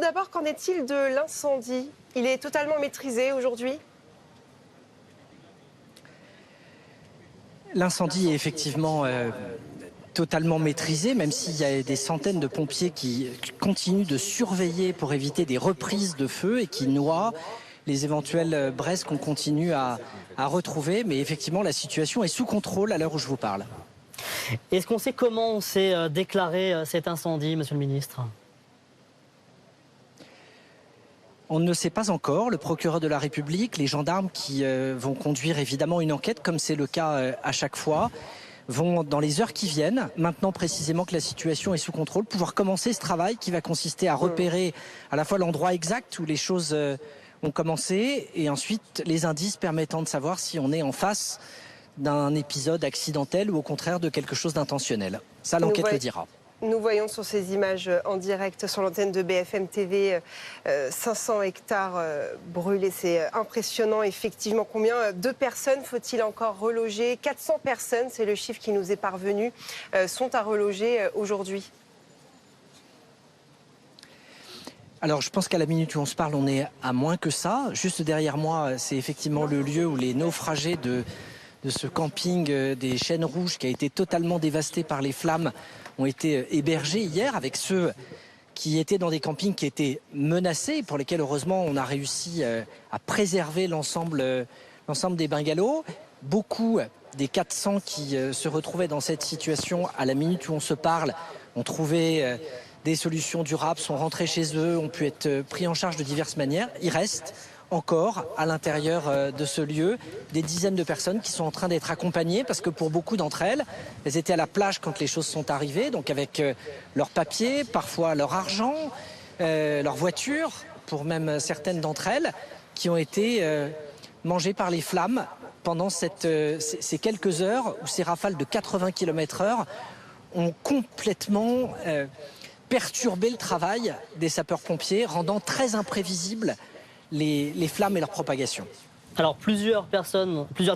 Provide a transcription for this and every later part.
d'abord, qu'en est-il de l'incendie? Il est totalement maîtrisé aujourd'hui? L'incendie est effectivement totalement maîtrisé, même s'il y a des centaines de pompiers qui continuent de surveiller pour éviter des reprises de feu et qui noient les éventuelles braises qu'on continue à retrouver. Mais effectivement, la situation est sous contrôle à l'heure où je vous parle. Est-ce qu'on sait comment on s'est déclaré cet incendie, Monsieur le Ministre? On ne le sait pas encore. Le procureur de la République, les gendarmes qui vont conduire évidemment une enquête, comme c'est le cas à chaque fois, vont dans les heures qui viennent, maintenant précisément que la situation est sous contrôle, pouvoir commencer ce travail qui va consister à repérer à la fois l'endroit exact où les choses ont commencé et ensuite les indices permettant de savoir si on est en face d'un épisode accidentel ou au contraire de quelque chose d'intentionnel. Ça, l'enquête le dira. Nous voyons sur ces images en direct sur l'antenne de BFM TV 500 hectares brûlés. C'est impressionnant, effectivement. Combien de personnes faut-il encore reloger? 400 personnes, c'est le chiffre qui nous est parvenu, sont à reloger aujourd'hui. Alors, je pense qu'à la minute où on se parle, on est à moins que ça. Juste derrière moi, c'est effectivement le lieu où les naufragés de ce camping des Chênes Rouges qui a été totalement dévasté par les flammes ont été hébergés hier, avec ceux qui étaient dans des campings qui étaient menacés, pour lesquels heureusement on a réussi à préserver l'ensemble des bungalows. Beaucoup des 400 qui se retrouvaient dans cette situation à la minute où on se parle ont trouvé des solutions durables, sont rentrés chez eux, ont pu être pris en charge de diverses manières. Il reste encore à l'intérieur de ce lieu des dizaines de personnes qui sont en train d'être accompagnées, parce que pour beaucoup d'entre elles, elles étaient à la plage quand les choses sont arrivées, donc avec leurs papiers, parfois leur argent, leur voiture, pour même certaines d'entre elles, qui ont été mangées par les flammes pendant ces quelques heures où ces rafales de 80 km/h ont complètement perturbé le travail des sapeurs-pompiers, rendant très imprévisible les flammes et leur propagation. Alors plusieurs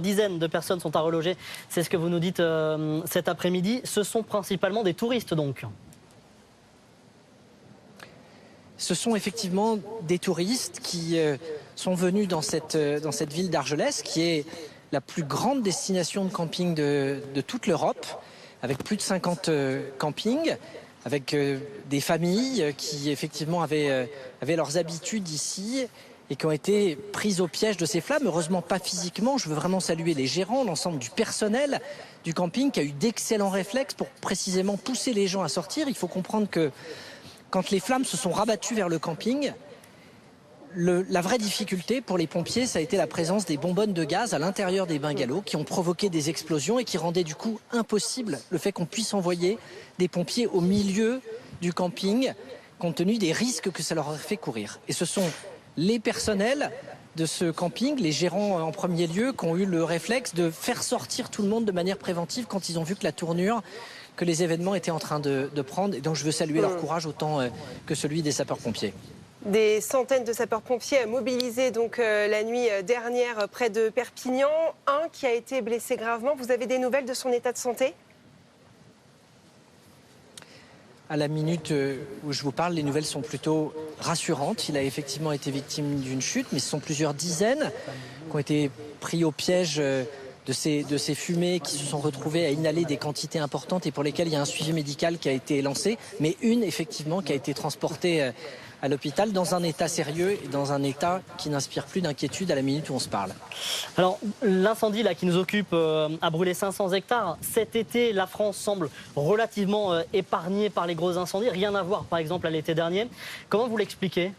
dizaines de personnes sont à reloger, c'est ce que vous nous dites cet après-midi. Ce sont principalement des touristes donc? Ce sont effectivement des touristes qui sont venus dans cette ville d'Argelès, qui est la plus grande destination de camping de toute l'Europe, avec plus de 50 campings, avec des familles qui effectivement avaient leurs habitudes ici et qui ont été prises au piège de ces flammes. Heureusement pas physiquement. Je veux vraiment saluer les gérants, l'ensemble du personnel du camping qui a eu d'excellents réflexes pour précisément pousser les gens à sortir. Il faut comprendre que quand les flammes se sont rabattues vers le camping, la vraie difficulté pour les pompiers, ça a été la présence des bonbonnes de gaz à l'intérieur des bungalows qui ont provoqué des explosions et qui rendaient du coup impossible le fait qu'on puisse envoyer des pompiers au milieu du camping compte tenu des risques que ça leur a fait courir. Et ce sont les personnels de ce camping, les gérants en premier lieu, qui ont eu le réflexe de faire sortir tout le monde de manière préventive quand ils ont vu que la tournure que les événements étaient en train de prendre. Et donc je veux saluer leur courage autant que celui des sapeurs-pompiers. Des centaines de sapeurs-pompiers mobilisés donc la nuit dernière près de Perpignan. Un qui a été blessé gravement. Vous avez des nouvelles de son état de santé? À la minute où je vous parle, les nouvelles sont plutôt rassurantes. Il a effectivement été victime d'une chute, mais ce sont plusieurs dizaines qui ont été pris au piège de ces fumées, qui se sont retrouvées à inhaler des quantités importantes et pour lesquelles il y a un suivi médical qui a été lancé, mais une effectivement qui a été transportée à l'hôpital dans un état sérieux et dans un état qui n'inspire plus d'inquiétude à la minute où on se parle. Alors l'incendie là qui nous occupe a brûlé 500 hectares. Cet été, la France semble relativement épargnée par les gros incendies. Rien à voir par exemple à l'été dernier. Comment vous l'expliquez?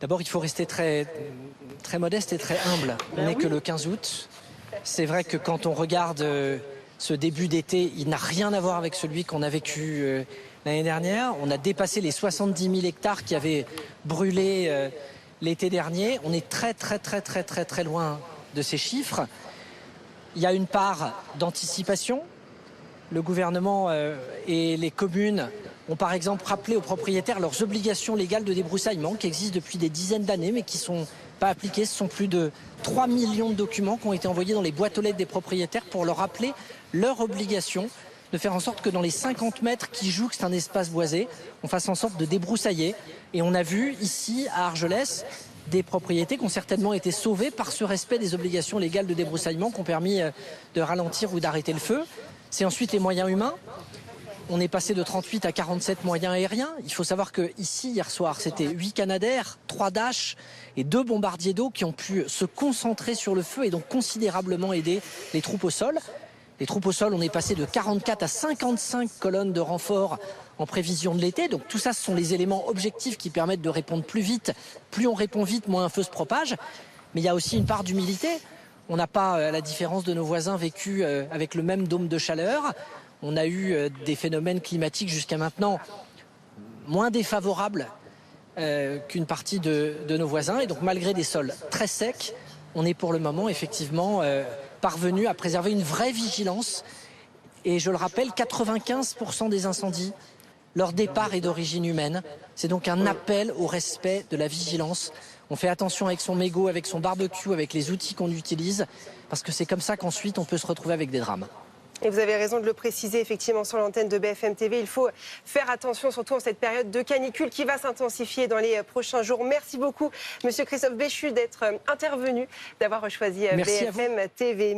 D'abord, il faut rester très modeste et très humble. On n'est que le 15 août. C'est vrai que quand on regarde ce début d'été, il n'a rien à voir avec celui qu'on a vécu l'année dernière. On a dépassé les 70 000 hectares qui avaient brûlé l'été dernier. On est très loin de ces chiffres. Il y a une part d'anticipation. Le gouvernement et les communes ont par exemple rappelé aux propriétaires leurs obligations légales de débroussaillement qui existent depuis des dizaines d'années mais qui ne sont pas appliquées. Ce sont plus de 3 millions de documents qui ont été envoyés dans les boîtes aux lettres des propriétaires pour leur rappeler leurs obligations de faire en sorte que dans les 50 mètres qui jouxtent un espace boisé, on fasse en sorte de débroussailler. Et on a vu ici, à Argelès, des propriétés qui ont certainement été sauvées par ce respect des obligations légales de débroussaillement qui ont permis de ralentir ou d'arrêter le feu. C'est ensuite les moyens humains. On est passé de 38 à 47 moyens aériens. Il faut savoir qu'ici, hier soir, c'était 8 Canadair, 3 Dash et 2 bombardiers d'eau qui ont pu se concentrer sur le feu et donc considérablement aider les troupes au sol. Les troupes au sol, on est passé de 44 à 55 colonnes de renfort en prévision de l'été. Donc tout ça, ce sont les éléments objectifs qui permettent de répondre plus vite. Plus on répond vite, moins un feu se propage. Mais il y a aussi une part d'humilité. On n'a pas, à la différence de nos voisins, vécu avec le même dôme de chaleur. On a eu des phénomènes climatiques jusqu'à maintenant moins défavorables qu'une partie de nos voisins. Et donc malgré des sols très secs, on est pour le moment effectivement parvenu à préserver une vraie vigilance. Et je le rappelle, 95% des incendies, leur départ est d'origine humaine. C'est donc un appel au respect de la vigilance. On fait attention avec son mégot, avec son barbecue, avec les outils qu'on utilise, parce que c'est comme ça qu'ensuite on peut se retrouver avec des drames. Et vous avez raison de le préciser, effectivement, sur l'antenne de BFM TV. Il faut faire attention, surtout en cette période de canicule qui va s'intensifier dans les prochains jours. Merci beaucoup, Monsieur Christophe Béchu, d'être intervenu, d'avoir choisi BFM TV.